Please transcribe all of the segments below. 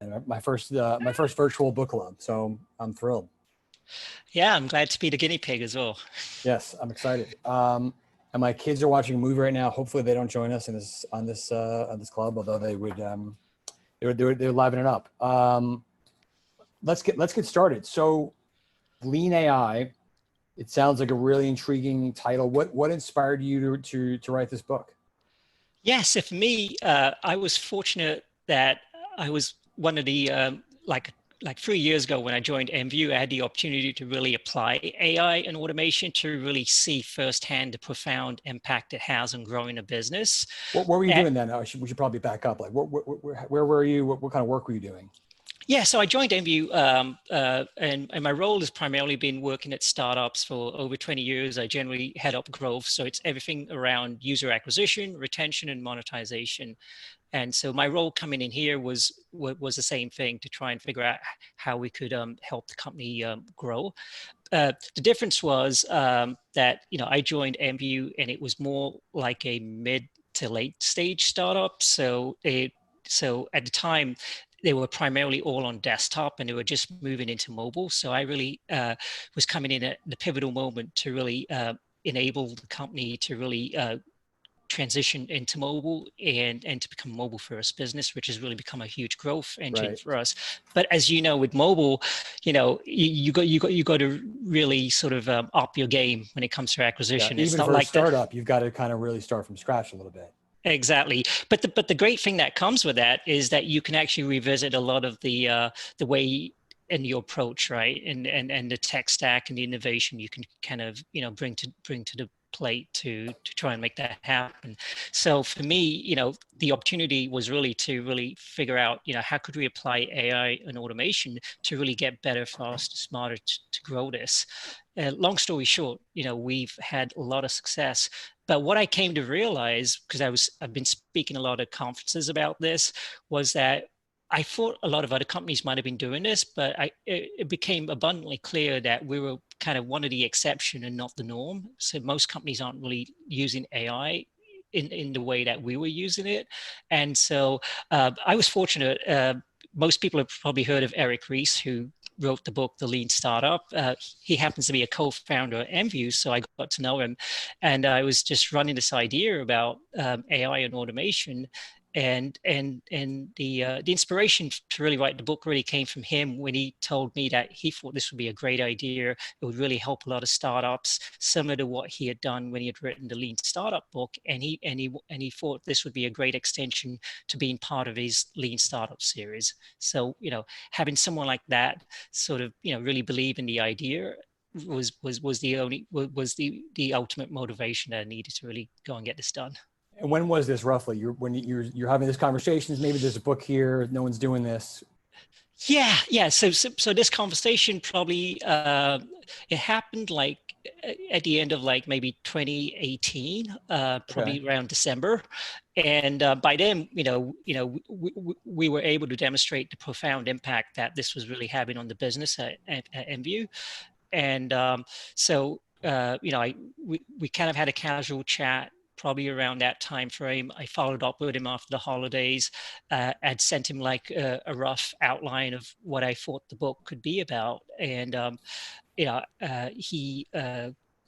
and my first virtual book club. So I'm thrilled. Yeah, I'm glad to be the guinea pig as well. Yes, I'm excited. And my kids are watching a movie right now. Hopefully, they don't join us on this club, although they would. They're livening it up. Let's get started. So, Lean AI. It sounds like a really intriguing title. What inspired you to write this book? Yeah, so for me, I was fortunate that I was one of the like 3 years ago when I joined MView, I had the opportunity to really apply AI and automation to really see firsthand the profound impact it has on growing a business. What were you And, doing then? We should probably back up. Like, where were you? What kind of work were you doing? yeah, so I joined MView, and my role has primarily been working at startups for over 20 years. I generally head up growth, so it's everything around user acquisition, retention, and monetization. And so my role coming in here was the same thing, to try and figure out how we could help the company grow. The difference was that I joined MView and it was more like a mid to late stage startup. So at the time, they were primarily all on desktop and they were just moving into mobile. So I really was coming in at the pivotal moment to really enable the company to really transition into mobile and to become a mobile first business, which has really become a huge growth engine Right. for us. But as you know, with mobile, you got to really sort of up your game when it comes to Yeah. acquisition. It's Even not for a like that. startup, you've got to kind of really start from scratch a little bit. Exactly, but the great thing that comes with that is that you can actually revisit a lot of the way and your approach, right, and the tech stack and the innovation you can kind of bring to the plate to try and make that happen. So for me, the opportunity was really to really figure out, how could we apply AI and automation to really get better, faster, smarter to grow this. Long story short, we've had a lot of success. But what I came to realize, because I've been speaking a lot at conferences about this, was that I thought a lot of other companies might have been doing this, but it became abundantly clear that we were kind of one of the exception and not the norm. So most companies aren't really using AI in the way that we were using it. And so I was fortunate. Most people have probably heard of Eric Ries, who wrote the book The Lean Startup. He happens to be a co-founder at MView, so I got to know him, and I was just running this idea about AI and automation, and the inspiration to really write the book really came from him when he told me that he thought this would be a great idea. It would really help a lot of startups, similar to what he had done when he had written the Lean Startup book, and he thought this would be a great extension to being part of his Lean Startup series. So having someone like that sort of really believe in the idea was the ultimate motivation that I needed to really go and get this done. And when was this roughly? You're having these conversations. Maybe there's a book here. No one's doing this. Yeah. So this conversation probably it happened like at the end of like maybe 2018, probably Okay. around December, and by then, we were able to demonstrate the profound impact that this was really having on the business at MView, and we kind of had a casual chat probably around that time frame. I followed up with him after the holidays. I'd sent him like a rough outline of what I thought the book could be about, and he.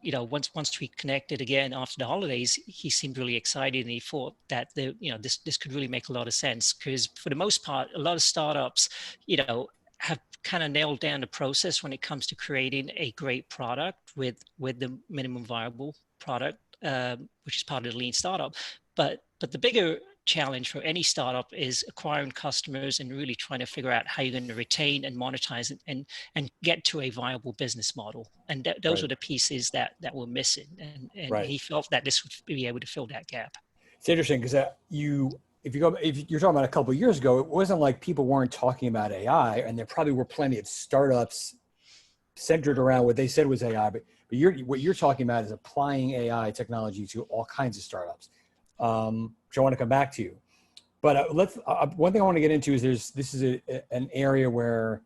Once we connected again after the holidays, he seemed really excited, and he thought that this could really make a lot of sense, because for the most part, a lot of startups, have kind of nailed down the process when it comes to creating a great product with the minimum viable product, which is part of the Lean Startup. But the bigger challenge for any startup is acquiring customers and really trying to figure out how you're going to retain and monetize and get to a viable business model. And those Right. were the pieces that were missing. And Right. he felt that this would be able to fill that gap. It's interesting because if you're talking about a couple of years ago, it wasn't like people weren't talking about AI, and there probably were plenty of startups centered around what they said was AI. But what you're talking about is applying AI technology to all kinds of startups, which I want to come back to. But one thing I want to get into is this is an area where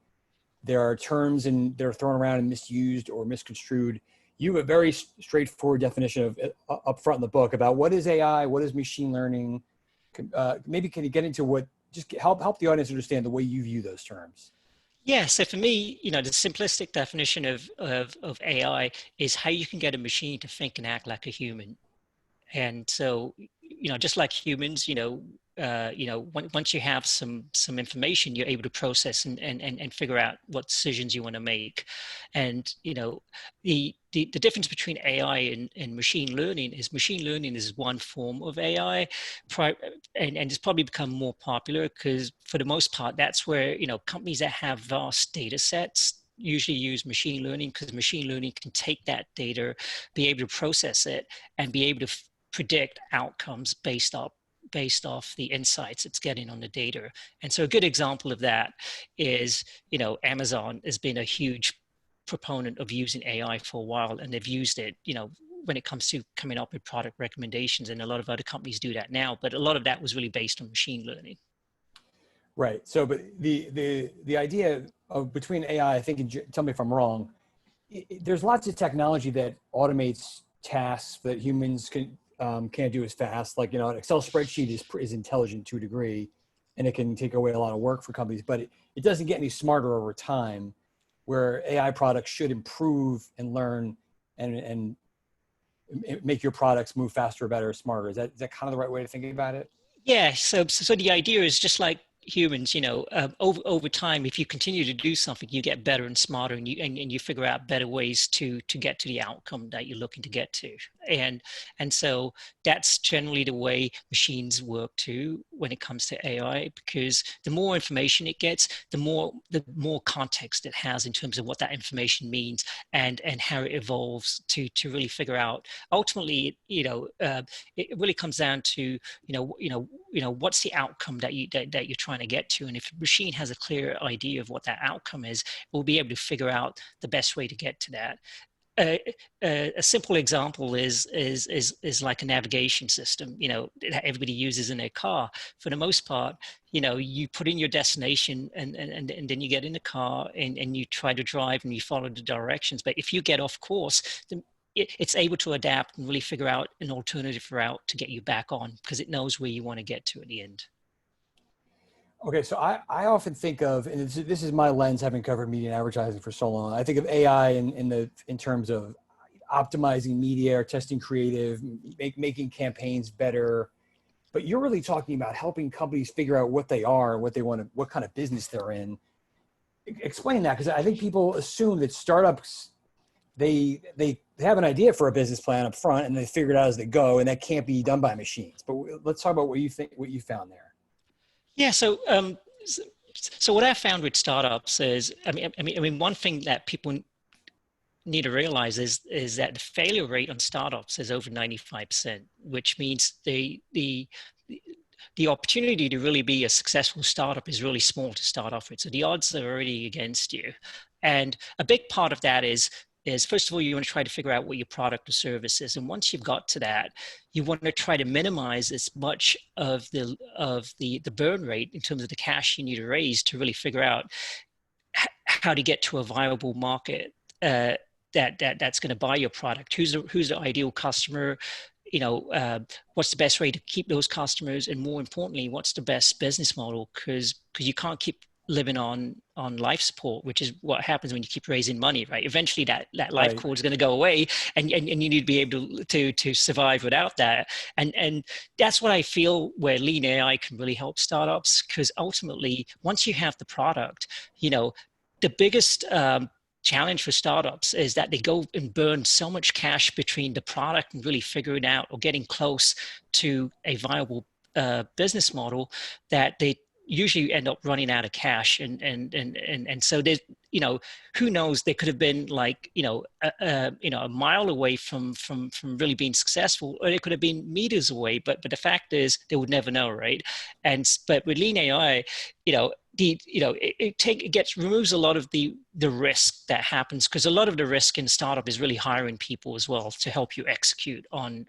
there are terms and they're thrown around and misused or misconstrued. You have a very straightforward definition of up front in the book about what is AI, what is machine learning. Maybe can you get into what just help the audience understand the way you view those terms. Yeah, so for me, the simplistic definition of AI is how you can get a machine to think and act like a human. And so, just like humans, once you have some information, you're able to process and figure out what decisions you want to make. And the difference between AI and machine learning is one form of AI, and it's probably become more popular because for the most part, that's where companies that have vast data sets usually use machine learning, because machine learning can take that data, be able to process it, and be able to predict outcomes based off the insights it's getting on the data. And so a good example of that is, Amazon has been a huge proponent of using AI for a while, and they've used it, when it comes to coming up with product recommendations, and a lot of other companies do that now, but a lot of that was really based on machine learning. Right. So, but the idea of between AI, I think, and tell me if I'm wrong, there's lots of technology that automates tasks that humans can't do as fast. Like, an Excel spreadsheet is intelligent to a degree, and it can take away a lot of work for companies, but it doesn't get any smarter over time, where AI products should improve and learn and make your products move faster, better, smarter. Is that kind of the right way to think about it? Yeah, so the idea is just like humans, over time, if you continue to do something, you get better and smarter, and you figure out better ways to get to the outcome that you're looking to get to. And so that's generally the way machines work too when it comes to AI, because the more information it gets, the more context it has in terms of what that information means, and how it evolves to really figure out. Ultimately, it really comes down to what's the outcome that you're trying to get to. And if the machine has a clear idea of what that outcome is, we'll be able to figure out the best way to get to that. A simple example is like a navigation system, that everybody uses in their car. For the most part, you put in your destination, and then you get in the car, and you try to drive, and you follow the directions. But if you get off course, it's able to adapt and really figure out an alternative route to get you back on, because it knows where you want to get to at the end. Okay, so I often think of, and this is my lens, having covered media and advertising for so long. I think of AI in terms of optimizing media or testing creative, making campaigns better. But you're really talking about helping companies figure out what they are and what they want to, what kind of business they're in. Explain that, because I think people assume that startups, they have an idea for a business plan up front and they figure it out as they go, and that can't be done by machines. But let's talk about what you found there. Yeah. So what I found with startups is, one thing that people need to realize is that the failure rate on startups is over 95%, which means the opportunity to really be a successful startup is really small to start off with. So the odds are already against you. And a big part of that is first of all, you want to try to figure out what your product or service is. And once you've got to that, you want to try to minimize as much of the burn rate in terms of the cash you need to raise to really figure out how to get to a viable market that's going to buy your product. Who's the ideal customer? What's the best way to keep those customers? And more importantly, what's the best business model? Because you can't keep living on life support, which is what happens when you keep raising money, right? Eventually that life cord is going to go away, and you need to be able to survive without that. And that's what I feel where Lean AI can really help startups, because ultimately, once you have the product, the biggest challenge for startups is that they go and burn so much cash between the product and really figuring out or getting close to a viable business model, that they usually end up running out of cash. And so there's, who knows, they could have been like, a mile away from really being successful, or they could have been meters away, but the fact is they would never know, right? But with Lean AI, it removes a lot of the risk that happens, because a lot of the risk in startup is really hiring people as well to help you execute on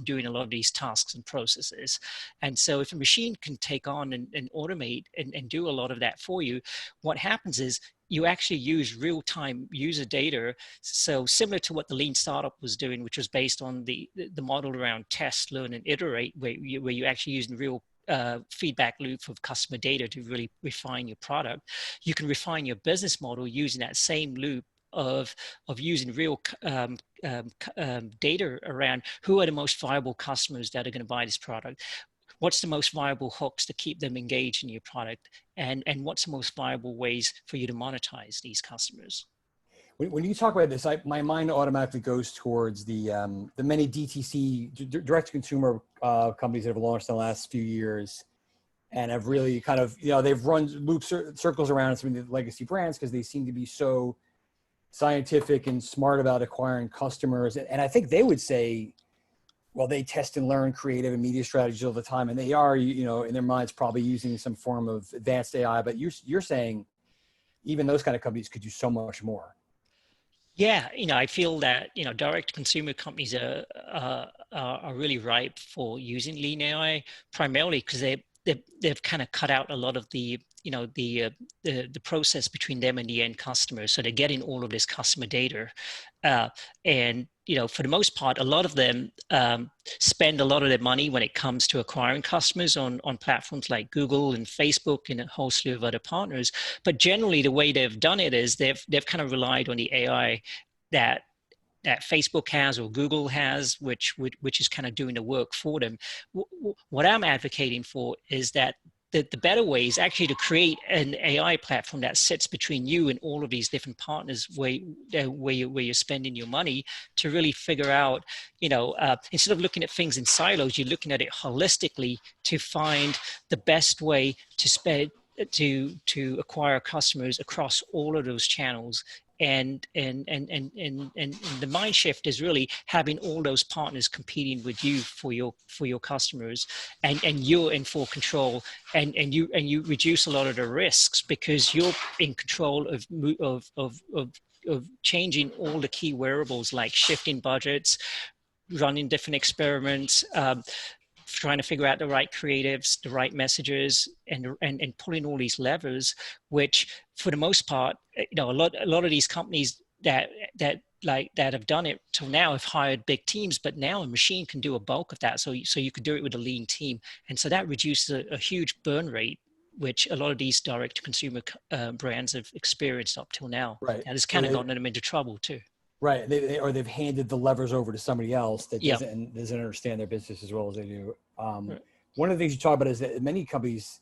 doing a lot of these tasks and processes. And so if a machine can take on and automate and do a lot of that for you, what happens is you actually use real-time user data. So similar to what the Lean Startup was doing, which was based on the model around test, learn, and iterate, where you actually using real feedback loop of customer data to really refine your product. You can refine your business model using that same loop of using real data around who are the most viable customers that are going to buy this product. What's the most viable hooks to keep them engaged in your product, and what's the most viable ways for you to monetize these customers? When you talk about this, my mind automatically goes towards the many DTC, direct to consumer companies that have launched in the last few years, and have really kind of, they've run circles around some of the legacy brands because they seem to be so scientific and smart about acquiring customers. And I think they would say, well, they test and learn creative and media strategies all the time, and they are, in their minds probably using some form of advanced AI. But you're saying even those kind of companies could do so much more. Yeah, I feel that direct consumer companies are really ripe for using lean AI, primarily because they've kind of cut out a lot of the the process between them and the end customer. So they're getting all of this customer data, and for the most part, a lot of them spend a lot of their money when it comes to acquiring customers on platforms like Google and Facebook and a whole slew of other partners. But generally, the way they've done it is they've kind of relied on the AI that Facebook has or Google has, which is kind of doing the work for them. What I'm advocating for is that the better way is actually to create an AI platform that sits between you and all of these different partners where you're spending your money to really figure out, instead of looking at things in silos, you're looking at it holistically to find the best way to spend to acquire customers across all of those channels. And the mind shift is really having all those partners competing with you for your customers, and you're in full control, and you reduce a lot of the risks because you're in control of changing all the key variables, like shifting budgets, running different experiments, trying to figure out the right creatives, the right messages, and pulling all these levers, which for the most part, a lot of these companies that have done it till now have hired big teams, but now a machine can do a bulk of that. So you could do it with a lean team. And so that reduces a huge burn rate, which a lot of these direct to consumer brands have experienced up till now. Right. And it's kind of gotten them into trouble too. Right. Or they've handed the levers over to somebody else that Yep. doesn't understand their business as well as they do. Right. One of the things you talk about is that many companies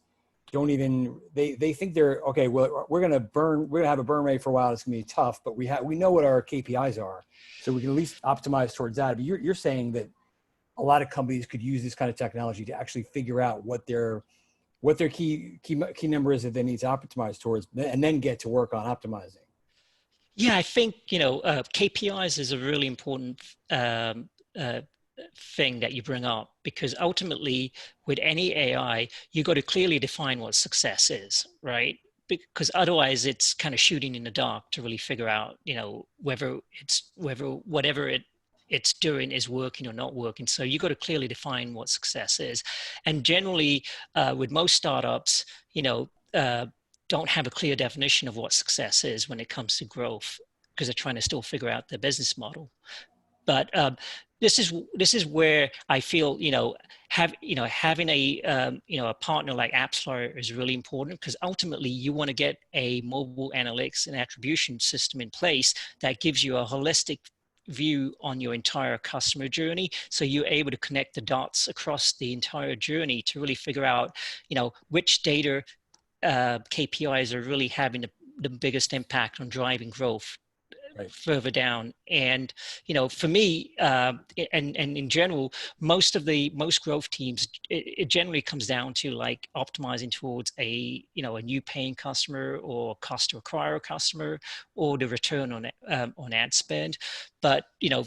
don't even, they think they're, okay, well, we're going to have a burn rate for a while. It's going to be tough, but we know what our KPIs are, so we can at least optimize towards that. But you're saying that a lot of companies could use this kind of technology to actually figure out what their key number is that they need to optimize towards, and then get to work on optimizing. Yeah, I think, KPIs is a really important thing that you bring up, because ultimately with any AI, you got to clearly define what success is, right? Because otherwise it's kind of shooting in the dark to really figure out, whether whatever it's doing is working or not working. So you got to clearly define what success is. And generally with most startups, don't have a clear definition of what success is when it comes to growth, because they're trying to still figure out their business model. But this is where I feel having a partner like AppsFlyer is really important, because ultimately you want to get a mobile analytics and attribution system in place that gives you a holistic view on your entire customer journey, so you're able to connect the dots across the entire journey to really figure out which data KPIs are really having the biggest impact on driving growth further down. And for me, and in general, most growth teams, it generally comes down to like optimizing towards a new paying customer or cost to acquire a customer, or the return on ad spend. But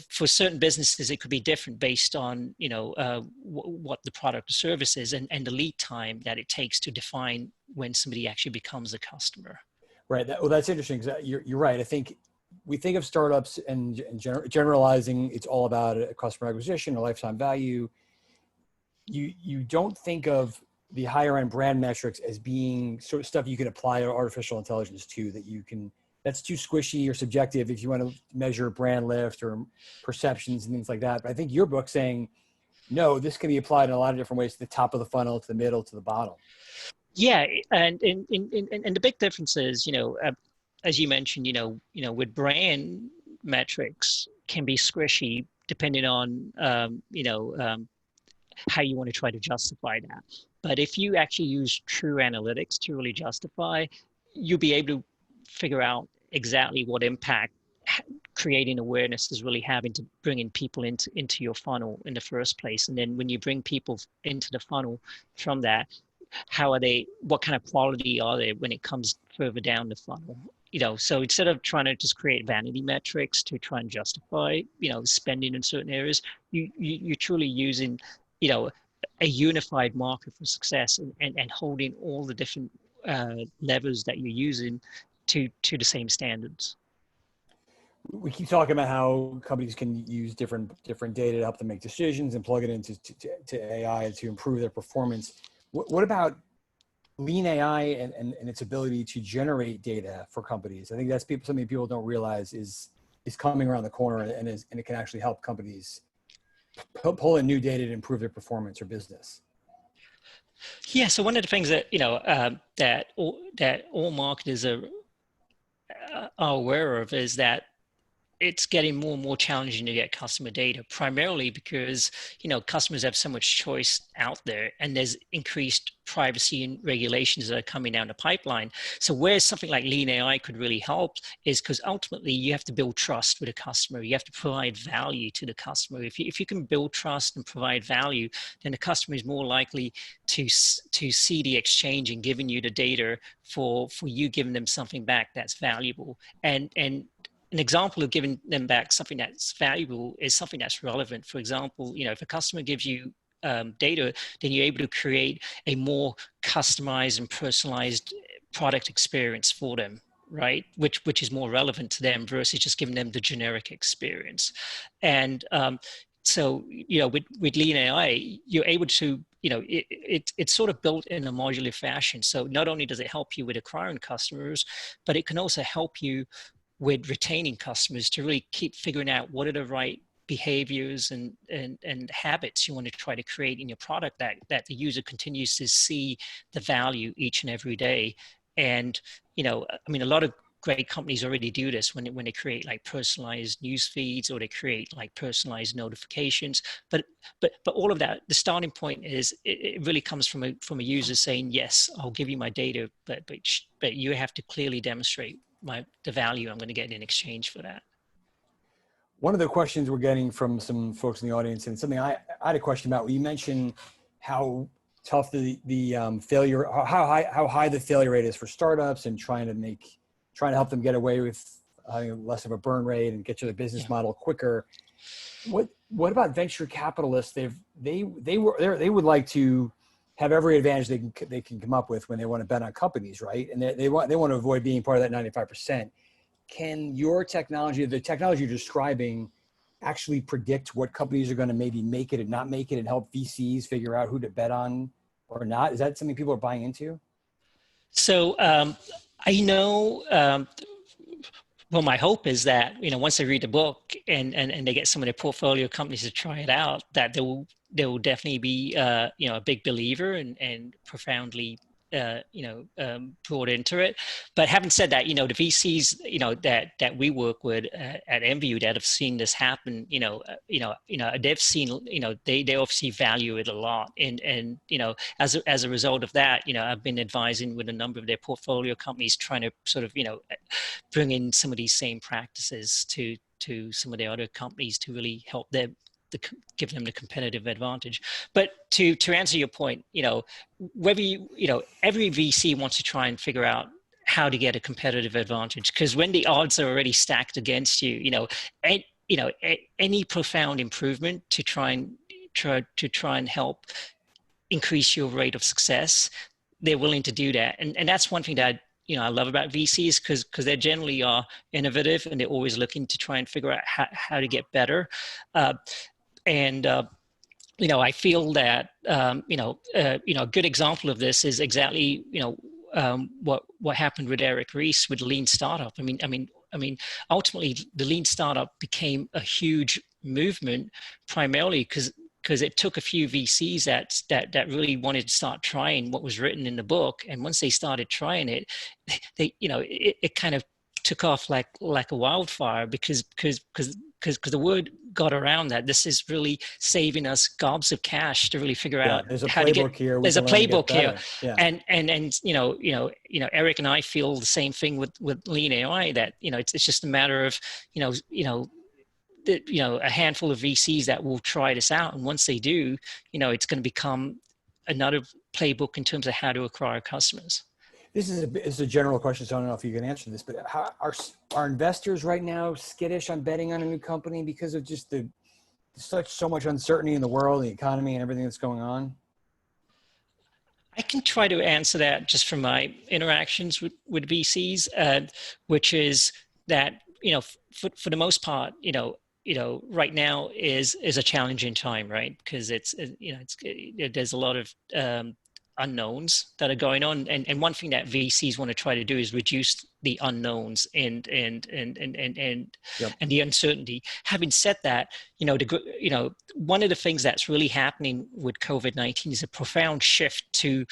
for certain businesses, it could be different based on what the product or service is, and the lead time that it takes to define when somebody actually becomes a customer. Right. That's interesting. You're right. I think we think of startups and generalizing, it's all about a customer acquisition or lifetime value. You don't think of the higher end brand metrics as being sort of stuff you can apply artificial intelligence to, that's too squishy or subjective if you want to measure brand lift or perceptions and things like that. But I think your book saying no, this can be applied in a lot of different ways, to the top of the funnel, to the middle, to the bottom. Yeah, and the big difference is, as you mentioned, with brand metrics can be squishy depending on, how you want to try to justify that. But if you actually use true analytics to really justify, you'll be able to figure out exactly what impact creating awareness is really having to bringing people into your funnel in the first place. And then when you bring people into the funnel from that, how are they, what kind of quality are they when it comes further down the funnel? So instead of trying to just create vanity metrics to try and justify, spending in certain areas, you're truly using, a unified marker for success, and holding all the different levers that you're using to the same standards. We keep talking about how companies can use different data to help them make decisions and plug it into to AI to improve their performance. What about lean AI and its ability to generate data for companies? I think that's something people don't realize is coming around the corner, and it can actually help companies pull in new data to improve their performance or business. Yeah. So one of the things that that all marketers are aware of is that it's getting more and more challenging to get customer data, primarily because, customers have so much choice out there, and there's increased privacy and regulations that are coming down the pipeline. So where something like Lean AI could really help is because ultimately you have to build trust with a customer. You have to provide value to the customer. If you can build trust and provide value, then the customer is more likely to see the exchange and giving you the data for you giving them something back that's valuable. And an example of giving them back something that's valuable is something that's relevant. For example, if a customer gives you data, then you're able to create a more customized and personalized product experience for them, right? Which is more relevant to them versus just giving them the generic experience. And so, with Lean AI, you're able to, it's sort of built in a modular fashion. So not only does it help you with acquiring customers, but it can also help you with retaining customers to really keep figuring out what are the right behaviors and habits you want to try to create in your product that the user continues to see the value each and every day. And, a lot of great companies already do this when they create like personalized news feeds, or they create like personalized notifications. But all of that, the starting point is it really comes from a user saying, yes, I'll give you my data, but you have to clearly demonstrate the value I'm going to get in exchange for that. One of the questions we're getting from some folks in the audience, and something I had a question about, you mentioned how tough the failure, how high the failure rate is for startups, and trying to help them get away with having less of a burn rate and get to the business model quicker. What about venture capitalists? They would like to have every advantage they can come up with when they want to bet on companies, right? And they want to avoid being part of that 95%. Can your technology, the technology you're describing, actually predict what companies are going to maybe make it and not make it, and help VCs figure out who to bet on or not? Is that something people are buying into? So I know. Well, my hope is that, once they read the book and they get some of their portfolio companies to try it out, that they will definitely be, a big believer and profoundly, brought into it. But having said that, the VCs, that we work with at MVU that have seen this happen, they've seen, they obviously value it a lot. And as a result of that, I've been advising with a number of their portfolio companies, trying to sort of, bring in some of these same practices to some of the other companies to really help them, give them the competitive advantage. But to answer your point, whether every VC wants to try and figure out how to get a competitive advantage, because when the odds are already stacked against you, any profound improvement to try and help increase your rate of success, they're willing to do that. And that's one thing that I love about VCs, because they generally are innovative, and they're always looking to try and figure out how to get better. I feel that a good example of this is exactly what happened with Eric Ries with Lean Startup. I mean, ultimately the Lean Startup became a huge movement, primarily because because it took a few VCs that really wanted to start trying what was written in the book. And once they started trying it, they, it kind of took off like a wildfire because the word got around that this is really saving us gobs of cash to really figure out There's a how to playbook get. here. There's a playbook here, Yeah. and Eric and I feel the same thing with Lean AI, that it's just a matter of a handful of VCs that will try this out, and once they do, it's going to become another playbook in terms of how to acquire customers. This is a general question, so I don't know if you can answer this, but how are investors right now skittish on betting on a new company because of just so much uncertainty in the world, the economy, and everything that's going on? I can try to answer that just from my interactions with VCs, which is that for the most part, right now is a challenging time, right? Because there's a lot of unknowns that are going on, and one thing that VCs want to try to do is reduce the unknowns and the uncertainty. Having said that, one of the things that's really happening with COVID-19 is a profound shift to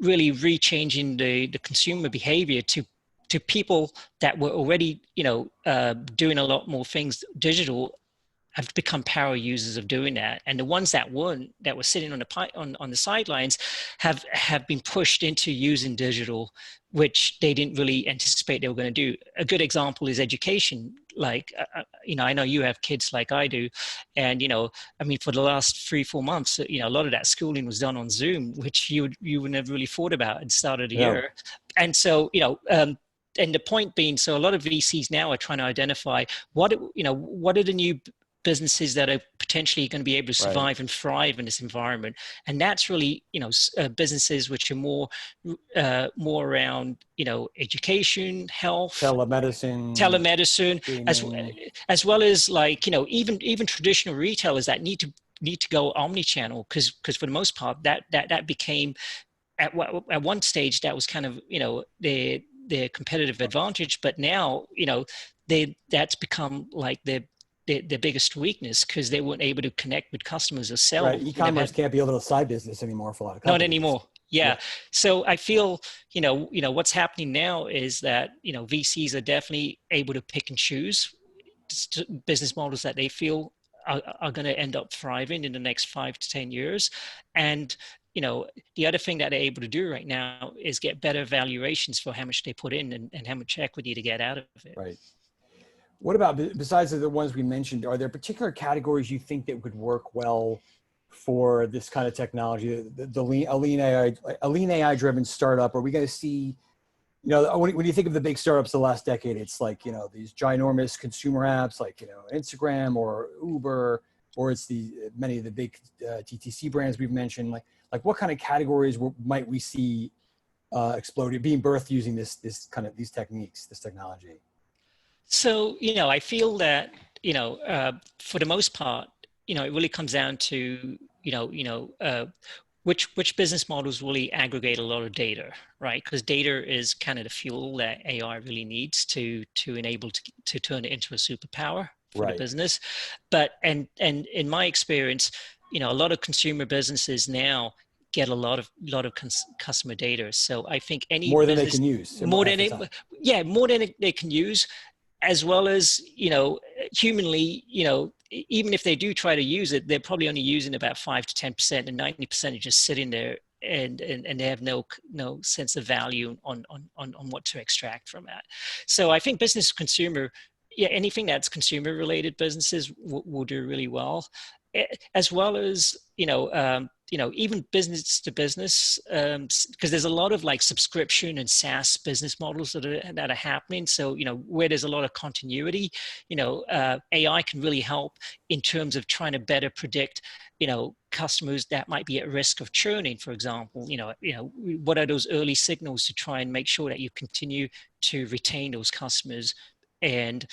really rechanging the consumer behavior to people that were already doing a lot more things digital, have become power users of doing that, and the ones that weren't, that were sitting on the sidelines, have been pushed into using digital, which they didn't really anticipate they were going to do. A good example is education. Like I know you have kids like I do, and for the last 3-4 months, a lot of that schooling was done on Zoom, which you would never really thought about at the start of the year. And so and the point being, so a lot of VCs now are trying to identify what are the new businesses that are potentially going to be able to survive and thrive in this environment. And that's really, businesses which are more around, education, health, telemedicine, as well as even traditional retailers that need to go omni-channel, because for the most part that became at one stage that was kind of their competitive advantage, but now that's become like their biggest weakness, because they weren't able to connect with customers or sell. Right. E-commerce can't be a little side business anymore for a lot of companies. Not anymore. Yeah. So I feel, what's happening now is that, VCs are definitely able to pick and choose business models that they feel are going to end up thriving in the next 5 to 10 years. And, the other thing that they're able to do right now is get better valuations for how much they put in and how much equity to get out of it. Right. What about, besides the ones we mentioned, are there particular categories you think that would work well for this kind of technology, a lean AI driven startup? Are we going to see, when you think of the big startups the last decade, it's like, these ginormous consumer apps like, Instagram or Uber, or it's many of the big TTC brands we've mentioned. Like what kind of categories might we see exploding, being birthed using these techniques, this technology? So, I feel that, for the most part, it really comes down to, which business models really aggregate a lot of data, right? Because data is kind of the fuel that AI really needs to enable to turn it into a superpower for the business. But, and in my experience, a lot of consumer businesses now get a lot of customer data. So I think any more than they can use, more than they can use. As well as, humanly, even if they do try to use it, they're probably only using about 5 to 10%, and 90% are just sitting there and they have no sense of value on what to extract from that. So I think business consumer, anything that's consumer related businesses will do really well, as well as, even business to business, because there's a lot of like subscription and SaaS business models that are happening. So, where there's a lot of continuity, AI can really help in terms of trying to better predict, customers that might be at risk of churning, for example. What are those early signals to try and make sure that you continue to retain those customers and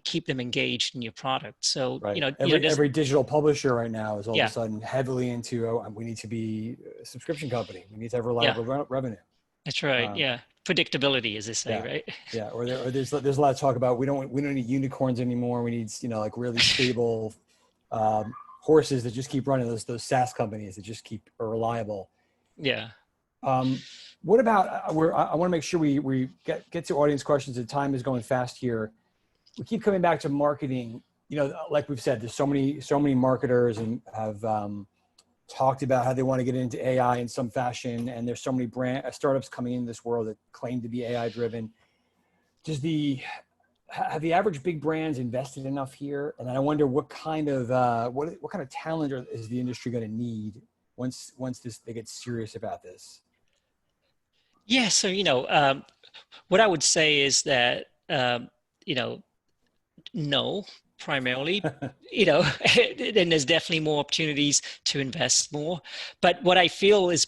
keep them engaged in your product. So, every digital publisher right now is all of a sudden heavily into, we need to be a subscription company. We need to have reliable revenue. That's right. Predictability, as they say, right? Yeah. Or there's a lot of talk about, we don't need unicorns anymore. We need, like really stable, horses that just keep running, those SaaS companies that just are reliable. Yeah. What about, I want to make sure we get to audience questions. The time is going fast here. We keep coming back to marketing. You know, like we've said, there's so many marketers and have talked about how they want to get into AI in some fashion. And there's so many startups coming into this world that claim to be AI driven. Have the average big brands invested enough here? And I wonder what kind of talent is the industry going to need once they get serious about this? Yeah. So, what I would say is that, no, primarily, then there's definitely more opportunities to invest more. But what I feel is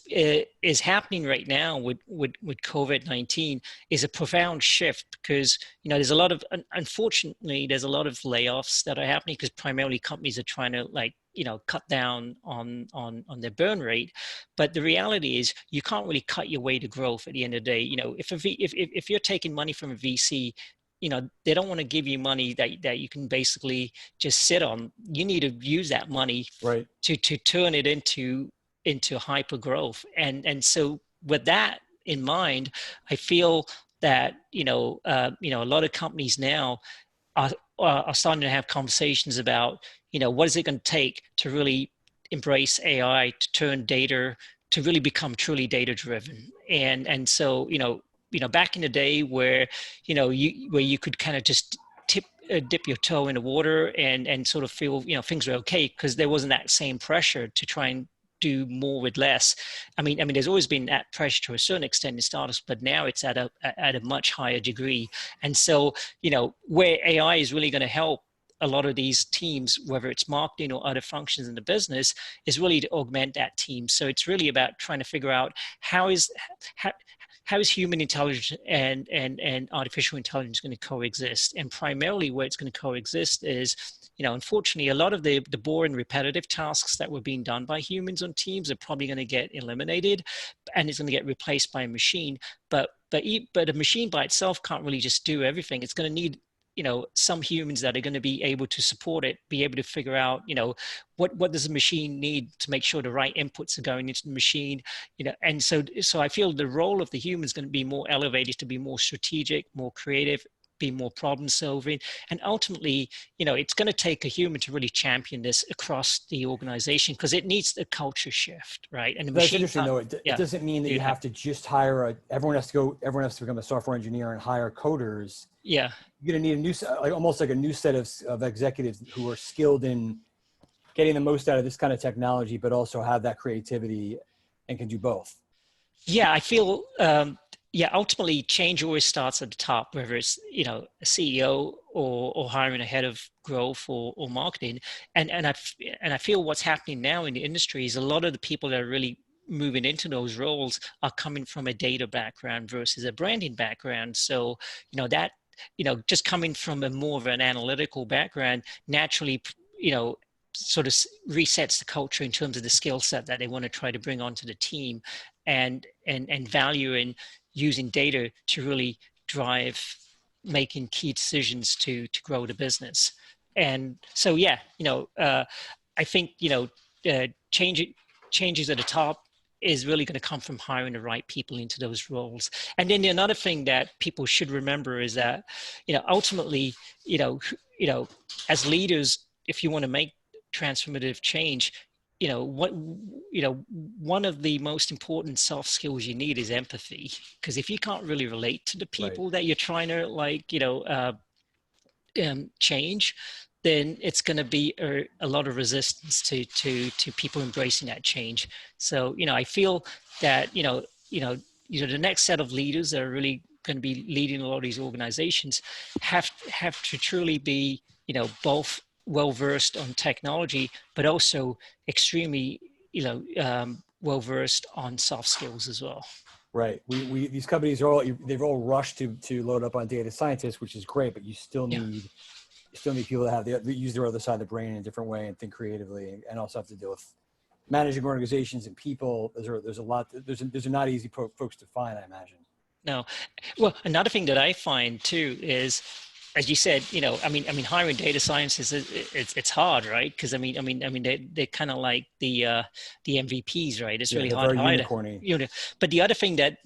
happening right now with COVID-19 is a profound shift, because there's a lot of, unfortunately, there's a lot of layoffs that are happening because primarily companies are trying to cut down on their burn rate. But the reality is you can't really cut your way to growth at the end of the day. If you're taking money from a VC, they don't want to give you money that you can basically just sit on. You need to use that money right. to turn it into hyper growth. And so with that in mind, I feel that, a lot of companies now are starting to have conversations about, what is it going to take to really embrace AI, to turn data, to really become truly data driven. And so, back in the day where, where you could kind of just dip your toe in the water and sort of feel, things were okay because there wasn't that same pressure to try and do more with less. I mean, there's always been that pressure to a certain extent in startups, but now it's at a much higher degree. And so, where AI is really going to help a lot of these teams, whether it's marketing or other functions in the business, is really to augment that team. So it's really about trying to figure out how is human intelligence and artificial intelligence going to coexist? And primarily where it's going to coexist is, unfortunately, a lot of the boring repetitive tasks that were being done by humans on teams are probably going to get eliminated, and it's going to get replaced by a machine. But a machine by itself can't really just do everything. It's going to need some humans that are going to be able to support it, be able to figure out, what does the machine need to make sure the right inputs are going into the machine, and so I feel the role of the human is going to be more elevated, to be more strategic, more creative, be more problem solving. And ultimately, it's going to take a human to really champion this across the organization, because it needs a culture shift, right? And That's interesting, though. It doesn't mean that you have to just hire everyone has to become a software engineer and hire coders. Yeah. You're going to need almost like a new set of executives who are skilled in getting the most out of this kind of technology, but also have that creativity and can do both. Yeah, I feel, ultimately change always starts at the top, whether it's, a CEO or hiring a head of growth or marketing. And I feel what's happening now in the industry is a lot of the people that are really moving into those roles are coming from a data background versus a branding background. So, that, just coming from a more of an analytical background naturally, sort of resets the culture in terms of the skill set that they want to try to bring onto the team, and value in using data to really drive making key decisions to grow the business. And so, I think, changes at the top is really going to come from hiring the right people into those roles. And then another thing that people should remember is that, ultimately, as leaders, if you want to make transformative change, one of the most important soft skills you need is empathy. Because if you can't really relate to the people that you're trying to change, then it's going to be a lot of resistance to people embracing that change. So, I feel that, the next set of leaders that are really going to be leading a lot of these organizations have to truly be, both well-versed on technology, but also extremely, well-versed on soft skills as well. Right. These companies they've all rushed to load up on data scientists, which is great, but you still need people that have use their other side of the brain in a different way and think creatively, and also have to deal with managing organizations and people. There's a lot. Those are not easy folks to find, I imagine. No. Well, another thing that I find too is, as you said, hiring data scientists it's hard, right? Because they're kind of like the MVPs, right? It's Yeah, really they're hard to very hire. unicorny. But the other thing that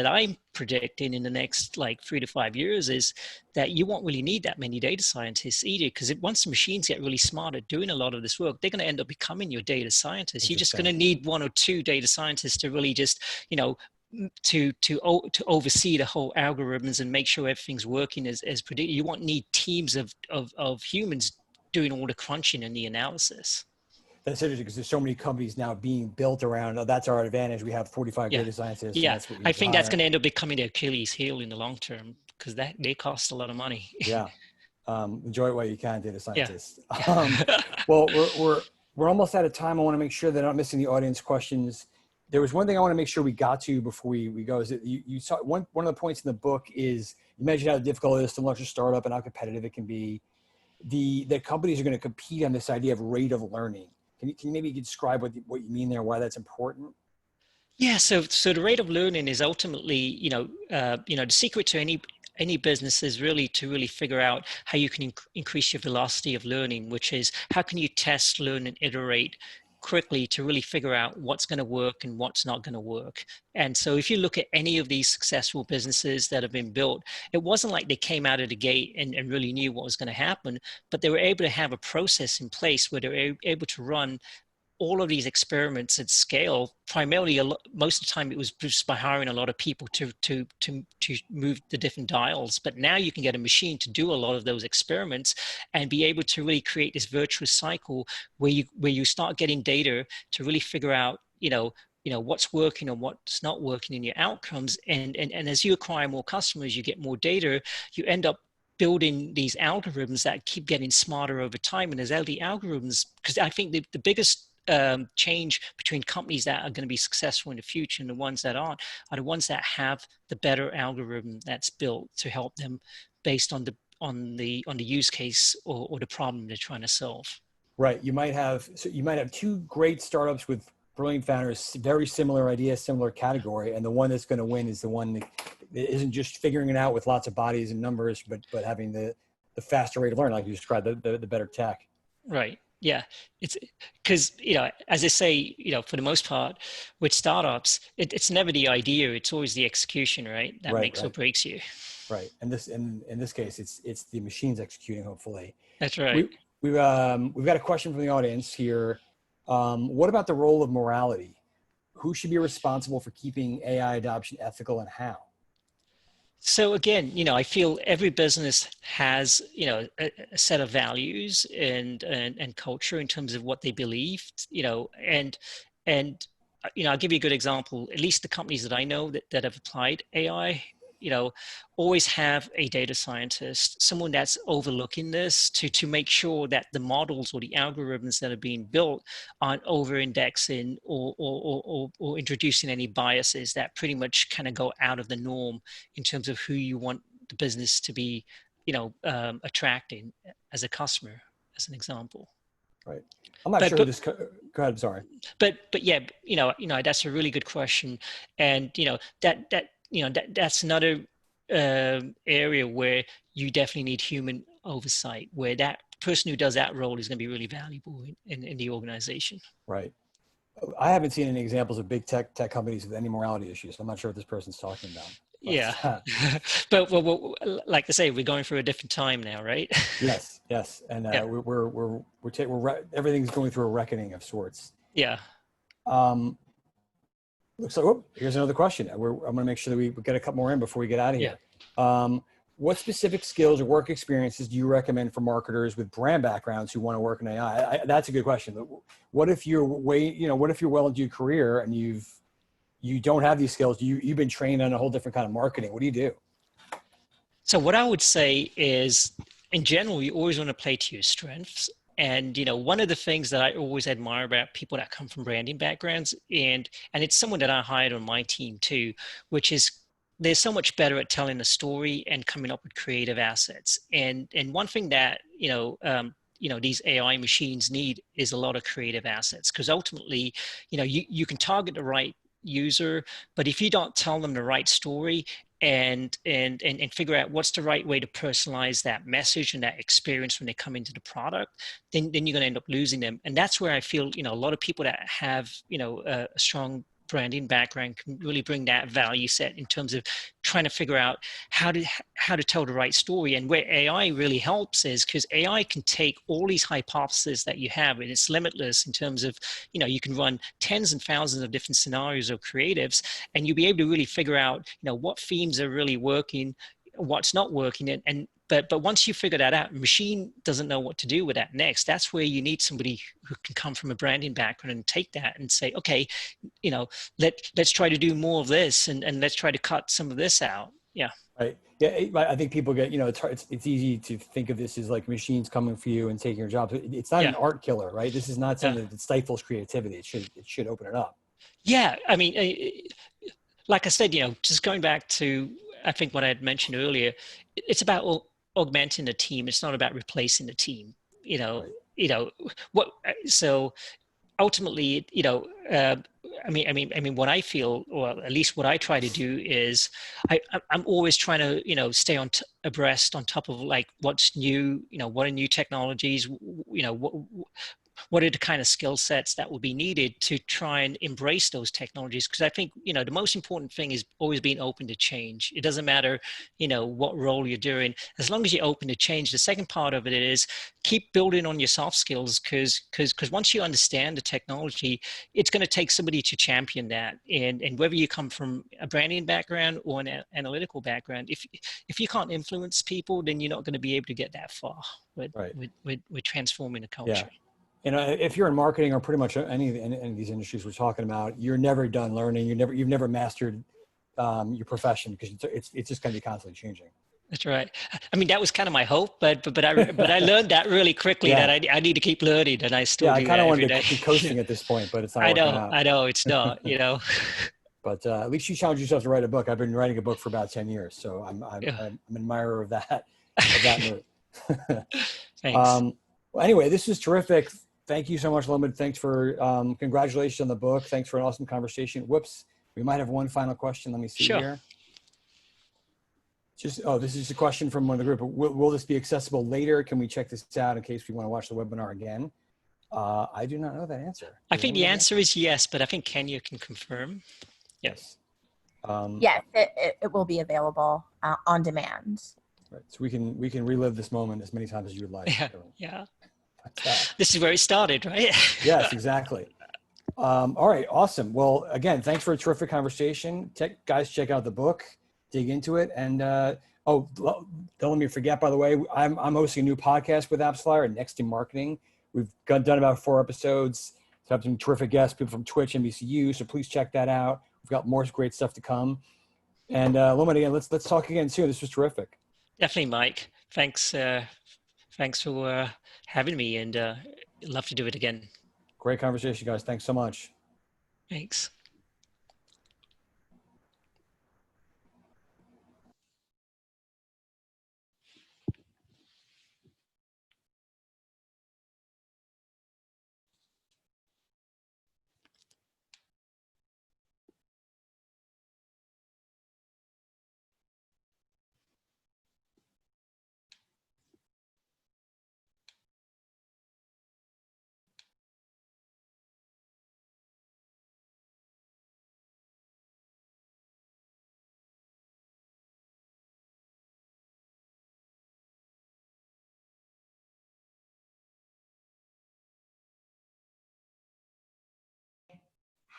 I'm predicting in the next like 3 to 5 years is that you won't really need that many data scientists either, because once the machines get really smart at doing a lot of this work, they're going to end up becoming your data scientists. You're just going to need 1 or 2 data scientists to really just, to oversee the whole algorithms and make sure everything's working as predicted. You won't need teams of humans doing all the crunching and the analysis. That's interesting because there's so many companies now being built around, oh, that's our advantage. We have 45 Yeah. data scientists and Yeah. that's what we I need to think that's hire. going to end up becoming the Achilles heel in the long term, because they cost a lot of money. Yeah. Enjoy it while you can, data Yeah. scientists. Well, we're almost out of time. I want to make sure that I'm not missing the audience questions. There was one thing I want to make sure we got to before we go, is that you saw one of the points in the book is you mentioned how difficult it is to launch a startup and how competitive it can be. The companies are going to compete on this idea of rate of learning. Can you maybe describe what you mean there, why that's important? Yeah, so the rate of learning is ultimately, the secret to any business is really to really figure out how you can increase your velocity of learning, which is how can you test, learn, and iterate quickly to really figure out what's going to work and what's not going to work. And so if you look at any of these successful businesses that have been built, it wasn't like they came out of the gate and really knew what was going to happen, but they were able to have a process in place where they were able to run all of these experiments at scale. Primarily, most of the time it was just by hiring a lot of people to move the different dials. But now you can get a machine to do a lot of those experiments and be able to really create this virtuous cycle where you start getting data to really figure out what's working and what's not working in your outcomes. And as you acquire more customers, you get more data, you end up building these algorithms that keep getting smarter over time. And as the algorithms, because I think the biggest change between companies that are going to be successful in the future and the ones that aren't are the ones that have the better algorithm that's built to help them based on the use case or the problem they're trying to solve. Right. You might have 2 great startups with brilliant founders, very similar idea, similar category, and the one that's going to win is the one that isn't just figuring it out with lots of bodies and numbers, but having the faster rate of learn, like you described, the better tech. Right. Yeah. It's because, as I say, for the most part with startups, it's never the idea. It's always the execution, right? That makes or breaks you. Right. And in this case, it's the machines executing, hopefully. That's right. We've got a question from the audience here. What about the role of morality? Who should be responsible for keeping AI adoption ethical and how? So again, I feel every business has, a set of values and culture in terms of what they believe, and I'll give you a good example. At least the companies that I know that have applied AI, always have a data scientist, someone that's overlooking this to make sure that the models or the algorithms that are being built aren't over-indexing or introducing any biases that pretty much kind of go out of the norm in terms of who you want the business to be, attracting as a customer, as an example. Right. I'm not sure this. Go ahead. I'm sorry. But yeah, that's a really good question, and that's another area where you definitely need human oversight, where that person who does that role is going to be really valuable in the organization. Right. I haven't seen any examples of big tech companies with any morality issues. I'm not sure what this person's talking about. Yeah. But well, like I say, we're going through a different time now, right? Yes. And everything's going through a reckoning of sorts. Yeah. Looks like, here's another question. I'm going to make sure that we get a couple more in before we get out of here. Yeah. What specific skills or work experiences do you recommend for marketers with brand backgrounds who want to work in AI? That's a good question. What if you're what if you're well into your career and you don't have these skills? You've been trained on a whole different kind of marketing. What do you do? So what I would say is, in general, you always want to play to your strengths. And, one of the things that I always admire about people that come from branding backgrounds, and it's someone that I hired on my team too, which is they're so much better at telling a story and coming up with creative assets. And one thing that, these AI machines need is a lot of creative assets, because ultimately, you can target the right user, but if you don't tell them the right story, and figure out what's the right way to personalize that message and that experience when they come into the product, then you're going to end up losing them. And that's where I feel, a lot of people that have, a strong branding background can really bring that value set in terms of trying to figure out how to tell the right story. And where AI really helps is because AI can take all these hypotheses that you have, and it's limitless in terms of, you can run tens and thousands of different scenarios or creatives, and you'll be able to really figure out, what themes are really working, what's not working, but once you figure that out, machine doesn't know what to do with that next. That's where you need somebody who can come from a branding background and take that and say, okay, let's try to do more of this, and let's try to cut some of this out. Yeah. Right. Yeah. I think people get, it's easy to think of this as like machines coming for you and taking your job. It's not an art killer, right? This is not something that stifles creativity. It should open it up. Yeah. I mean, like I said, just going back to, I think what I had mentioned earlier, it's about augmenting the team. It's not about replacing the team. Right. So ultimately, what I feel, or at least what I try to do is I'm always trying to, stay abreast on top of like what's new, what are new technologies, what are the kind of skill sets that will be needed to try and embrace those technologies? Because I think, the most important thing is always being open to change. It doesn't matter, what role you're doing, as long as you're open to change. The second part of it is keep building on your soft skills, because once you understand the technology, it's going to take somebody to champion that. And whether you come from a branding background or an analytical background, if you can't influence people, then you're not going to be able to get that far with, Right. with transforming the culture. Yeah. If you're in marketing or pretty much any of these industries we're talking about, you're never done learning. You've never mastered your profession, because it's just going to be constantly changing. That's right. I mean, that was kind of my hope, but I learned that really quickly, Yeah. that I need to keep learning, and I still do I kind that of every wanted day. to be coasting at this point, but it's not I working out. know it's not, But at least you challenged yourself to write a book. I've been writing a book for about 10 years, so Yeah. I'm an admirer of that move. Thanks. Well, anyway, this is terrific. Thank you so much, Lomid. Thanks for congratulations on the book. Thanks for an awesome conversation. Whoops, we might have one final question. Let me see Sure. here. This is just a question from one of the group. Will this be accessible later? Can we check this out in case we want to watch the webinar again? I do not know that answer. I think the answer is yes, but I think Kenya can confirm. Yes. Yes, it will be available on demand. Right. So we can relive this moment as many times as you would like. Yeah. This is where it started, right? Yes, exactly. All right, awesome. Well, again, thanks for a terrific conversation. Guys, check out the book, dig into it, and don't let me forget. By the way, I'm hosting a new podcast with AppsFlyer, Next in Marketing. We've done about 4 episodes. So I have some terrific guests, people from Twitch, NBCU. So please check that out. We've got more great stuff to come. And Lomid, again, let's talk again soon. This was terrific. Definitely, Mike. Thanks for having me, and love to do it again. Great conversation, guys. Thanks so much. Thanks.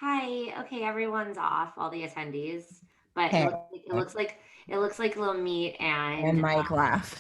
Hi. Okay, everyone's off, all the attendees, but Okay. it looks like Lil Meat and Mike left.